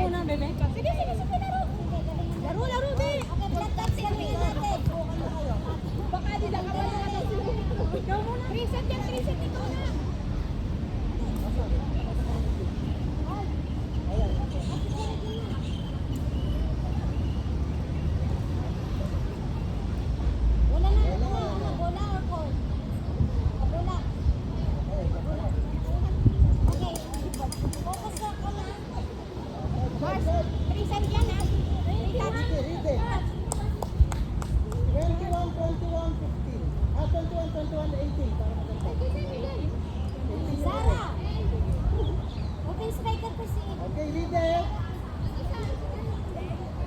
muna, bebe. Sige, laro. Laro, be. Okay, flat touch yan natin. Baka di na kamay na ikaw muna. Reset yan, reset ikaw na. Bola na, bola or court? Bola. Okay, focus ako na. Mars, reset yan ha. Rite. 21-21-15. 21-21-18. Para maganda. Sara. Open striker ko si... Okay, Rite.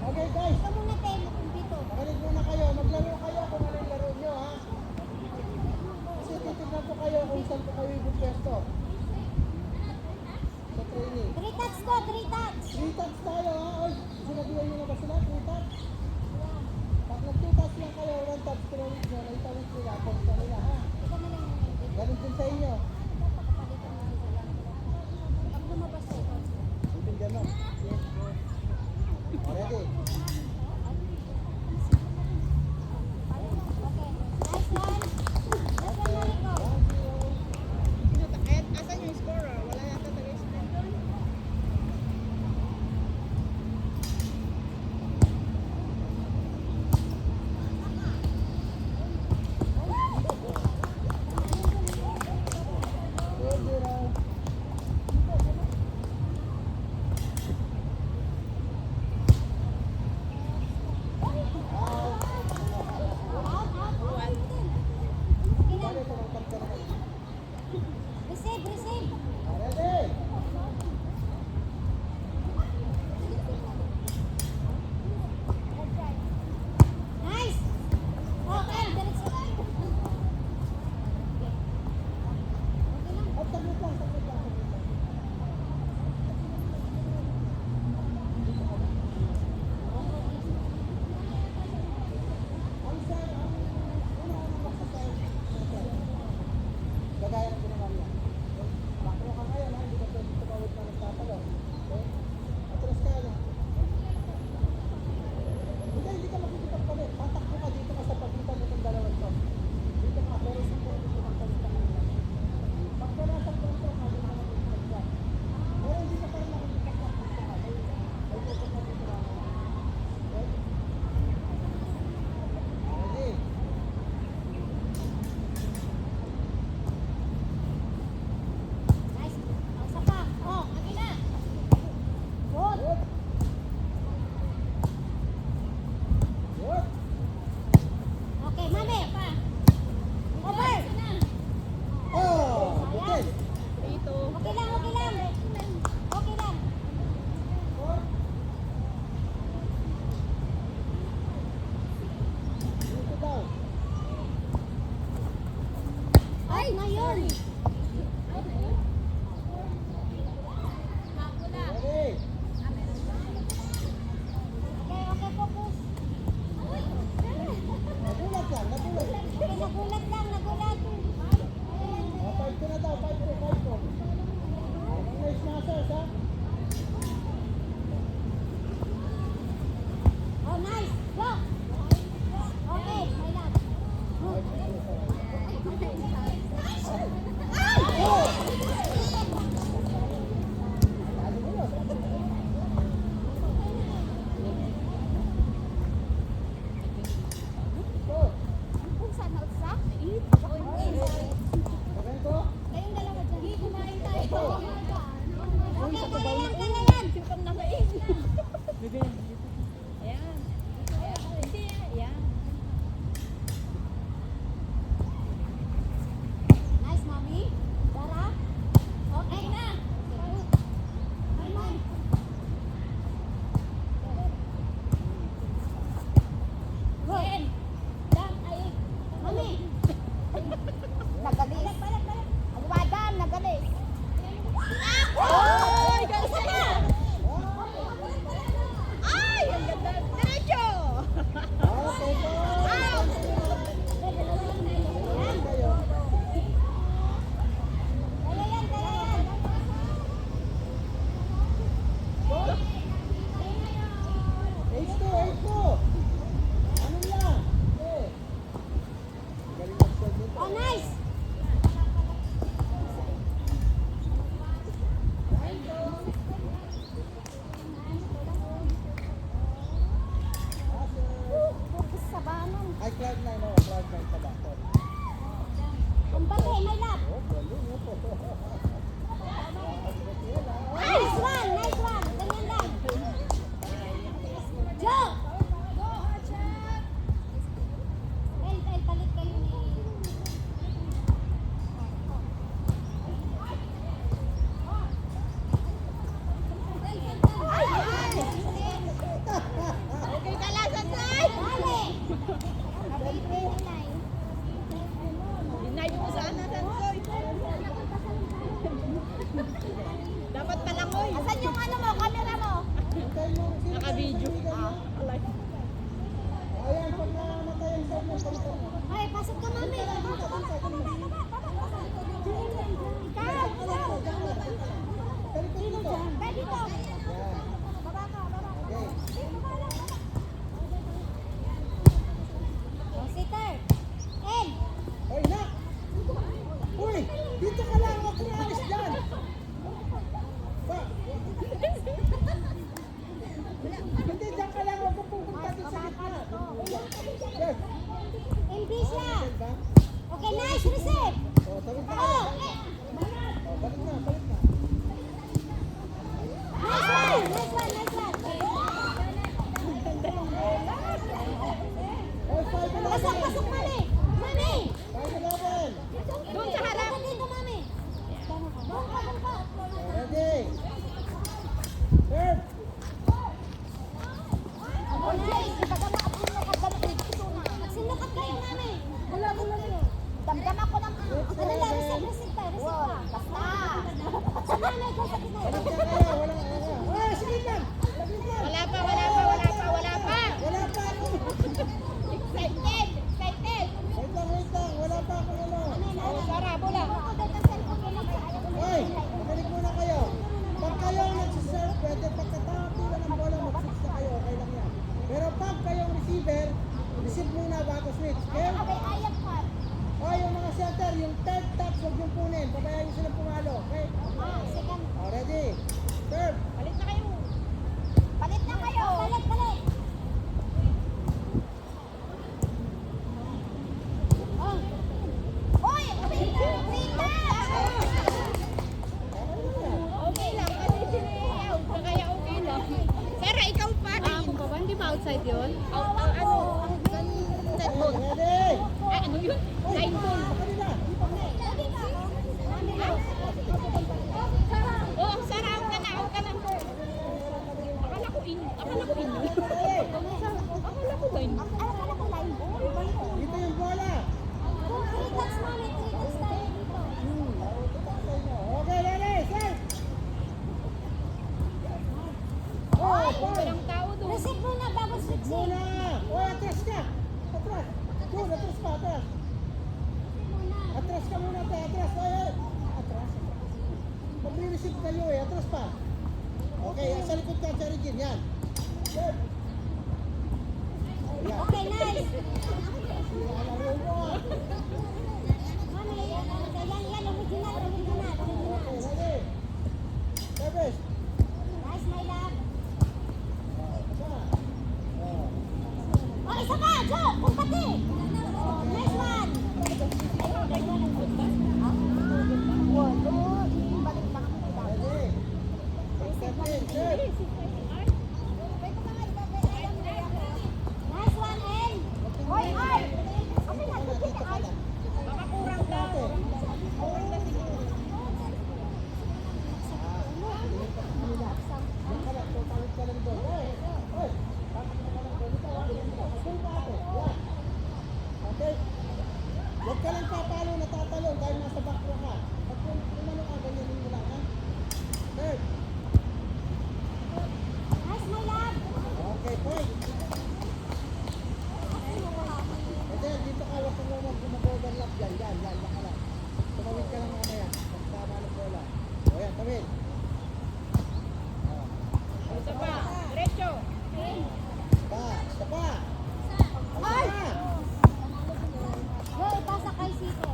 Okay, guys. Ikaw muna, Tem. Dito. Makinig muna kayo. Maglaro kayo kung ano yung laro nyo, ha? Kasi titignan ko kayo kung saan ko kayo ibupwesto. Sa training. 3 touch ko, 3 touch. 3 touch tayo, ha? Oy, sinabihan nyo na ba sila? 3 touch? Pag nag-2 touch lang kayo, 1 touch, pinawit nyo, naitawit nila, punta nila, ha? Ikaw na lang. Ganun din sa inyo. Pag lumabas ko. Intindihan mo. Ready? Okay. Nice one. Nice one, Mariko. Asan yung scorer? Wala yata taga-score doon. Receive, receive. Ready? Nice. Okay, diretso. Okay lang. At saglit lang, saglit lang, saglit lang. Ang una-una magsasabi. Gagaya ng ginawa niya. Okay? Bakro ka ngayon, ha? Hindi ka pwede tumawid na nagtatalo. Okay? Atras ka na. Hindi ka makikipagpalit. Tatakbo ka dito ka sa pagitan ng dalawang to. Dito ka, pero sa pero dito ka palit ka kanina. Pag ka nasa punto, hindi ka makikipagpalit. Pero hindi ka pa rin makikipagpalit ka. May tutok na dito na. Okay? Ready? Nice. Isa pa. Oh, okay na. Good. Good. Good. Okay, mami. Over. Oh! Bitis! Dito. Okay lang, okay lang. Okay lang. Dito daw. Ay, ngayon. Ready? Okay, okay, focus. Nagulat lang, nagulat. Okay, nagulat lang, nagulat. Oh, 5 ko na daw, 5 ko, 5 ko. Ang nice masters, ha? Oh, nice. Go. Okay, my love. Go! Kung saan na sa? Sabihin ko? Kayong dalawa dyan. Kumain tayo. Dapat palangoy. Asan yung ano mo, camera mo? Hintayin mo. Sino Naka-video. kayo sa liga niyo? Ayan, pag namatay ang side niyo, palitan mo. Ay, pasok ka, mami. Dito, dito, dito. Ikaw, Talikod dito. Pwede to. Yan. Baba ka, baba ka. Okay. Oh, sitter. Ed. Hoy, nak! Uy! Dito ka lang! Huwag kang alis dyan! Ba? Hindi, dyan ka lang! Huwag kang pupunta doon sa gitna! Yes! English na. Ba? Okay, nice. Receive. O, tawid na Oh, kayo. O, balik na, balik na. nice one. Nice one, nice one. Hoy, 5-11! Pasok, pasok, mami. Mami. 5-11! Doon sa harap. Dito, mami. Doon ka, doon ka. Ready! Serve! Oh, nice. Ibaga makapulunokad ka na. Magsinukat kayo, mami. Wala, wala, wala. Damdam ako ng... Ano lang, receive pa, receive pa. Basta. Nanay ko sa kita. Balik na kayo! Walang ano. Ay, sige lang! Labis lang! Wala pa, wala pa, wala pa, wala pa. Wala pa ako! Excited, excited. Wait lang! Wala pa ako ano! Oh, Sara, bola. Ako dahil sa cellphone ko lang. Hoy! Makinig muna kayo! Pag kayo ang nagsiserve, pwede pagkatapila ng bola, mag-switch na kayo, okay lang yan. Pero pag kayong receiver, receive muna bago switch, okay? Abay, ayak pa. O yung mga center, yung third touch, huwag yung kunin, pabayaan nyo silang pumalo, okay? Ah, second. O, ready? Serve! Palit na kayo. Palit na kayo. Palit, palit. Oh. Oy, Rita! Rita! Okay lang, kasi sinayaw. Kaya okay lang. Sara, ikaw pa. Ako pa ba? Hindi ba outside yun? Ano? Net ball. Ready? Ay, ano yun? Line ball. Sa kanila! Oh, Sara, out ka na, out ka na. Akala ko in. Akala ko in. Akala ko ba in? Akala ko line ball. Dito yung bola! Three touch, mami. Three touch tayo dito. Okay, ready? Serve! Oh, ball! Walang tao doon. Receive muna bago switching. Muna! Oy, atras ka! Atras! Doon, atras pa, atras! Muna. Atras ka muna, te. Atras. Oy, oy. Atras. Mag-receive kayo eh. Atras pa. Okay, sa likod ka, Cherry Jean. Yan. Good. Yan. Okay, nice. Laro mo. Mami, yan, original, original. Okay, ready? Service. Nice, my love. Isa. Oh. Oh, isa pa, Joe, kumpati. Oh, nice one. Ready? 13. Serve. Nice one, En. Oy, oy. Okay na, Dito dito ka na. Baka kurang daw. Ate. Kurang na siguro. Doon ka lang. Tawid ka lang doon. Oy. Oy. Bakit ka lang doon? Ito, doon ka ate. Yan. Okay. Huwag ka lang papalo na tatalon dahil nasa back row ka. Pag kumano ka, ganyanin mo lang, ha? Third. Nice, my love. Okay, point. Ito, dito ka, huwag kang mag-overlap dyan. Yan, baka lang. Tumawid ka lang mamaya. Pag tama ng bola. O yan, tawid. Isa pa. Diretso. Isa pa. Ay! Isa pa. Yo, ipasa kay Sito.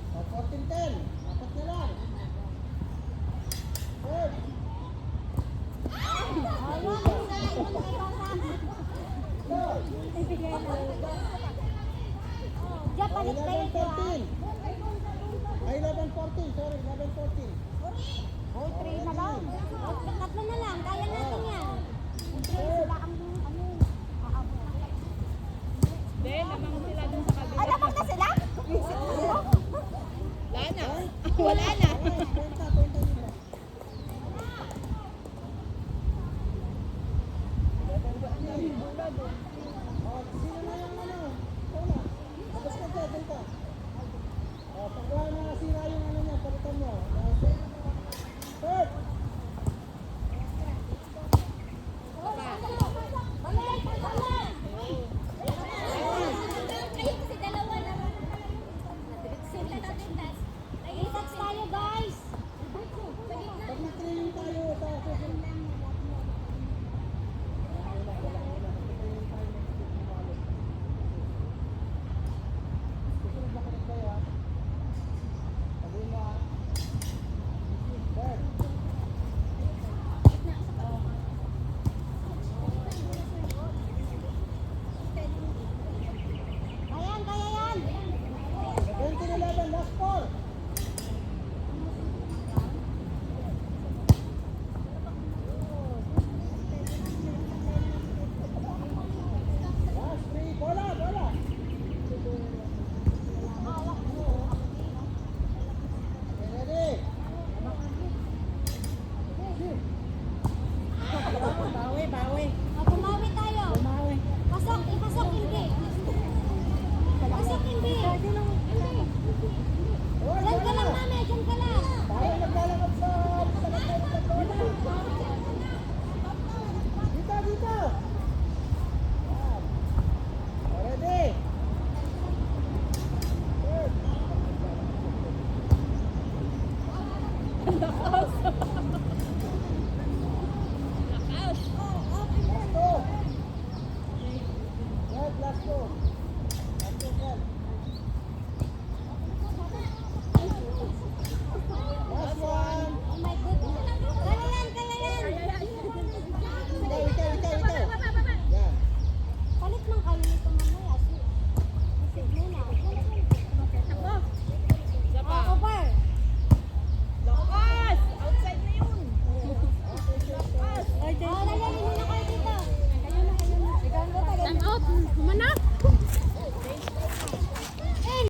O, 14-10. Apat na lang. Third. Go. Diyan, palit kayo dito, ah. 11-14. Ay, 11-14. Sorry, 11-14. Oy, 3 na lang. Oh, tatlo na lang. Kaya natin yan. Sila ang ano. Then, namang sila dun sa kabila. Ay, namang na sila? Wala na. Wala na. Kwenta dito. O, sino na yung ano? Wala. Tapos ka dyan, dito. O, pagkuha na si Ryan. Lakas. Oh, okay na. Last two. Red, last two.